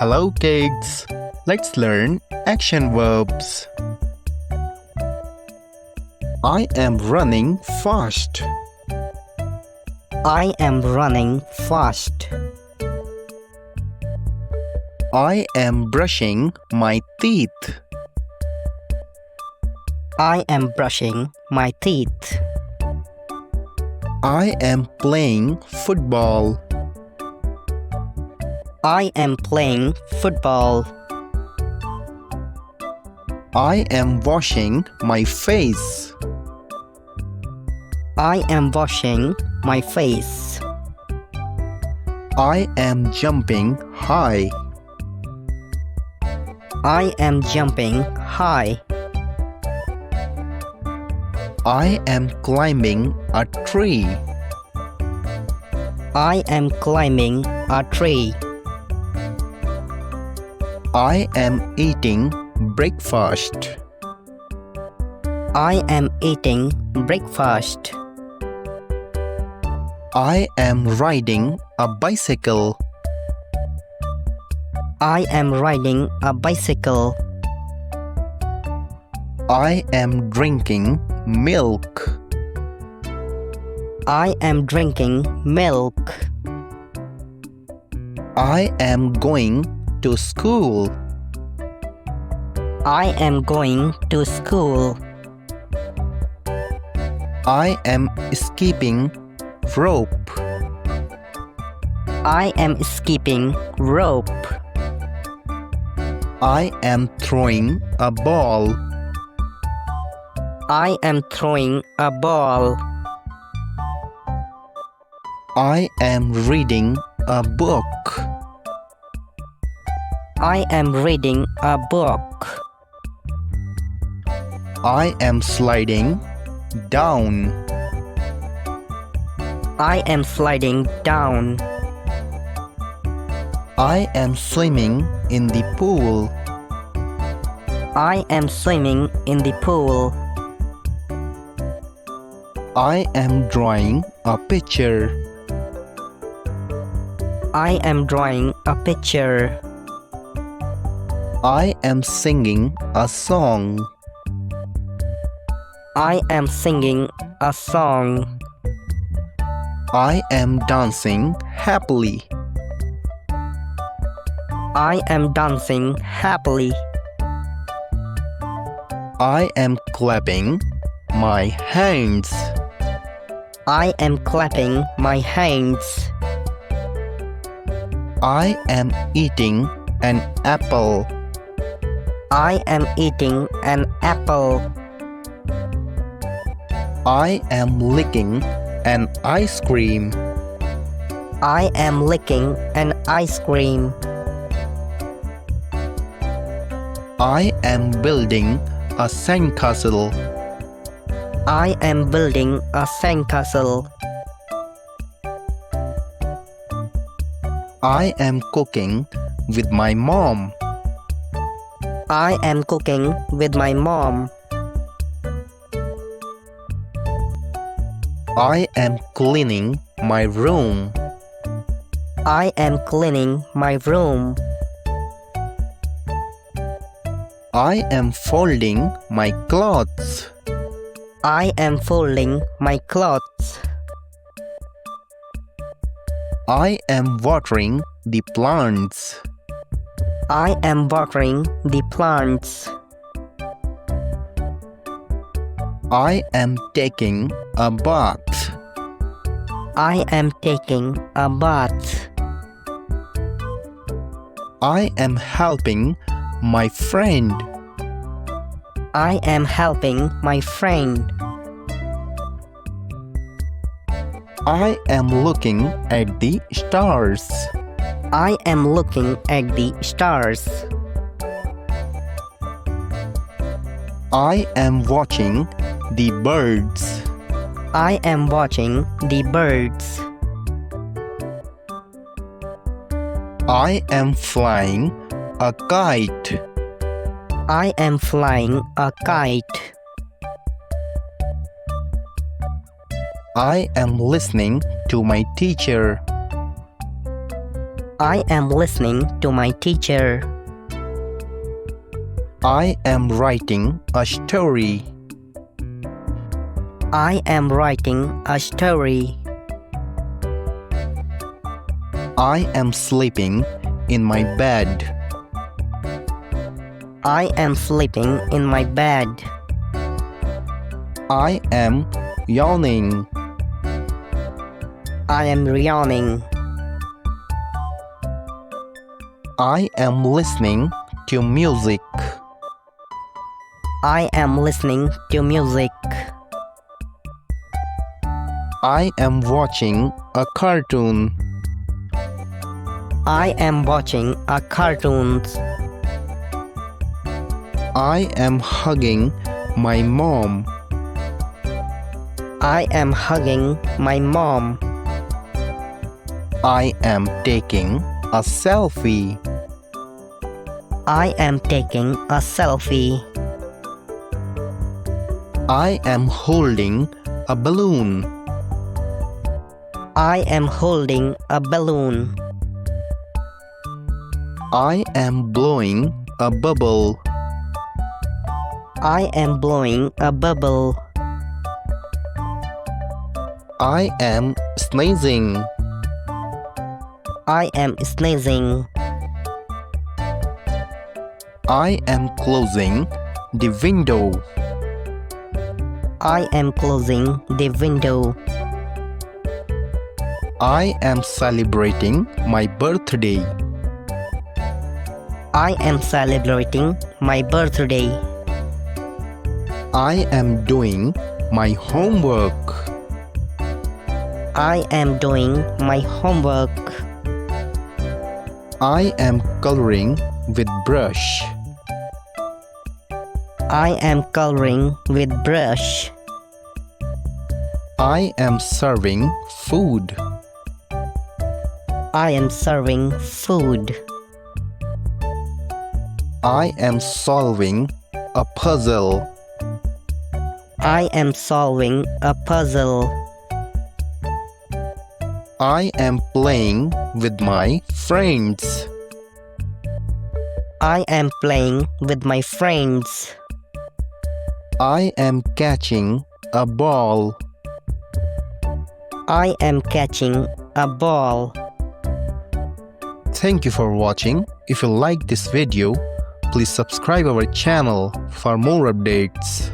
Hello kids, let's learn action verbs. I am running fast. I am running fast. I am brushing my teeth. I am brushing my teeth. I am playing football. I am playing football. I am washing my face. I am washing my face. I am jumping high. I am jumping high. I am climbing a tree. I am climbing a tree. I am eating breakfast. I am eating breakfast. I am riding a bicycle. I am riding a bicycle. I am drinking milk. I am drinking milk. I am going to school. I am going to school. I am skipping rope. I am skipping rope. I am throwing a ball. I am throwing a ball. I am reading a book. I am reading a book. I am sliding down. I am sliding down. I am swimming in the pool. I am swimming in the pool. I am drawing a picture. I am drawing a picture. I am singing a song. I am singing a song. I am dancing happily. I am dancing happily. I am clapping my hands. I am clapping my hands. I am eating an apple. I am eating an apple. I am licking an ice cream. I am licking an ice cream. I am building a sandcastle. I am building a sandcastle. I am cooking with my mom. I am cooking with my mom. I am cleaning my room. I am cleaning my room. I am folding my clothes. I am folding my clothes. I am watering the plants. I am watering the plants. I am taking a bath. I am taking a bath. I am helping my friend. I am helping my friend. I am looking at the stars. I am looking at the stars. I am watching the birds. I am watching the birds. I am flying a kite. I am flying a kite. I am listening to my teacher. I am listening to my teacher. I am writing a story. I am writing a story. I am sleeping in my bed. I am sleeping in my bed. I am yawning. I am yawning. I am listening to music. I am listening to music. I am watching a cartoon. I am watching a cartoon. I am hugging my mom. I am hugging my mom. I am taking a selfie. I am taking a selfie. I am holding a balloon. I am holding a balloon. I am blowing a bubble. I am blowing a bubble. I am sneezing. I am sneezing. I am closing the window. I am closing the window. I am celebrating my birthday. I am celebrating my birthday. I am doing my homework. I am doing my homework. I am coloring with brush. I am coloring with brush. I am serving food. I am serving food. I am solving a puzzle. I am solving a puzzle. I am playing with my friends. I am playing with my friends. I am catching a ball. I am catching a ball. Thank you for watching. If you like this video, please subscribe our channel for more updates.